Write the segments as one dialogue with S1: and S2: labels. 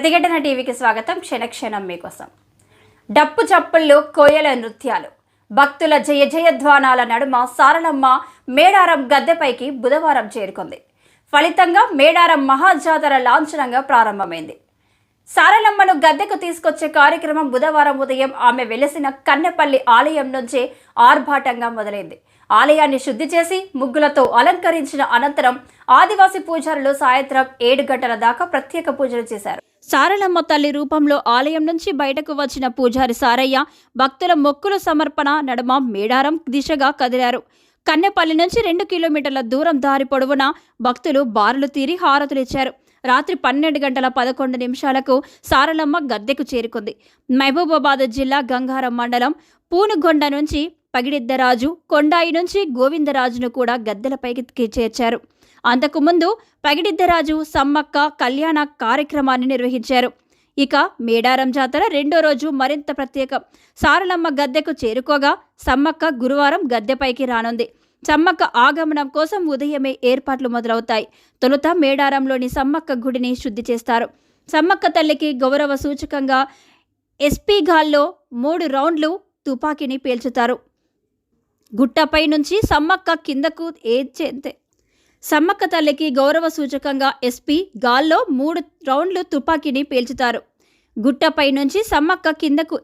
S1: ప్రతిఘటన టీవీకి స్వాగతం. క్షణక్షణం మీకోసం. డప్పు చప్పుళ్ళు, కోయల నృత్యాలు, భక్తుల జయ జయధ్వానాల నడుమ సారలమ్మ మేడారం గద్దెపైకి బుధవారం చేరుకుంది. ఫలితంగా మేడారం మహాజాతర లాంఛనంగా ప్రారంభమైంది. సారలమ్మను గద్దెకు తీసుకొచ్చే కార్యక్రమం బుధవారం ఉదయం ఆమె వెలసిన కన్నెపల్లి ఆలయం నుంచే ఆర్భాటంగా మొదలైంది. ఆలయాన్ని శుద్ధి చేసి ముగ్గులతో అలంకరించిన అనంతరం ఆదివాసీ పూజారులు సాయంత్రం 7 గంటల దాకా ప్రత్యేక పూజలు చేశారు. సారలమ్మ తల్లి రూపంలో ఆలయం నుంచి బయటకు వచ్చిన పూజారి సారయ్య భక్తుల మొక్కుల సమర్పణ నడుమ మేడారం దిశగా కదిలారు. కన్నెపల్లి నుంచి 2 కిలోమీటర్ల దూరం దారి పొడవునా భక్తులు బారులు తీరి హారతులిచ్చారు. రాత్రి 12 గంటల 11 నిమిషాలకు సారలమ్మ గద్దెకు చేరుకుంది. మహబూబాబాద్ జిల్లా గంగారం మండలం పూనుగొండ నుంచి పగిడిద్దరాజు, కొండాయి నుంచి గోవిందరాజును కూడా గద్దెలపైకి చేర్చారు. అంతకుముందు పగిడిద్దరాజు సమ్మక్క కళ్యాణ కార్యక్రమాన్ని నిర్వహించారు. ఇక మేడారం జాతర రెండో రోజు మరింత ప్రత్యేకం. సారలమ్మ గద్దెకు చేరుకోగా సమ్మక్క గురువారం గద్దెపైకి రానుంది. సమ్మక్క ఆగమనం కోసం ఉదయమే ఏర్పాట్లు మొదలవుతాయి. తొలుత మేడారంలోని సమ్మక్క గుడిని శుద్ధి చేస్తారు. సమ్మక్క తల్లికి గౌరవ సూచకంగా ఎస్పీ గాల్లో 3 రౌండ్లు తుపాకీని పేల్చుతారు. గుట్టపై నుంచి సమ్మక్క కిందకు సమ్మక్క తల్లికి గౌరవ సూచకంగా ఎస్పీ గాల్లో 3 రౌండ్లు తుపాకీని పేల్చుతారు. గుట్టపై నుంచి సమ్మక్క కిందకు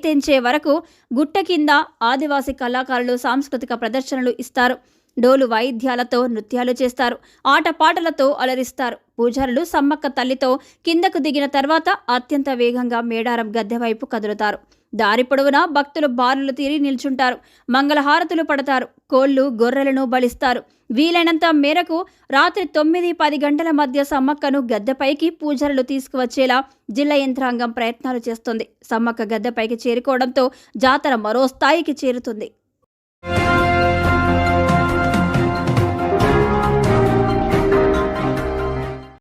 S1: తెంచే వరకు గుట్ట కింద ఆదివాసీ కళాకారులు సాంస్కృతిక ప్రదర్శనలు ఇస్తారు. డోలు వాయిద్యాలతో నృత్యాలు చేస్తారు. ఆటపాటలతో అలరిస్తారు. పూజారులు సమ్మక్క తల్లితో కిందకు దిగిన తర్వాత అత్యంత వేగంగా మేడారం గద్దె వైపు కదులుతారు. దారి పొడవునా భక్తులు బారులు తీరి నిల్చుంటారు. మంగళహారతులు పడతారు. కోళ్లు, గొర్రెలను బలిస్తారు. వీలైనంత మేరకు రాత్రి 9-10 గంటల మధ్య సమ్మక్కను గద్దెపైకి పూజారులు తీసుకువచ్చేలా జిల్లా యంత్రాంగం ప్రయత్నాలు చేస్తుంది. సమ్మక్క గద్దెపైకి చేరుకోవడంతో జాతర మరో స్థాయికి చేరుతుంది.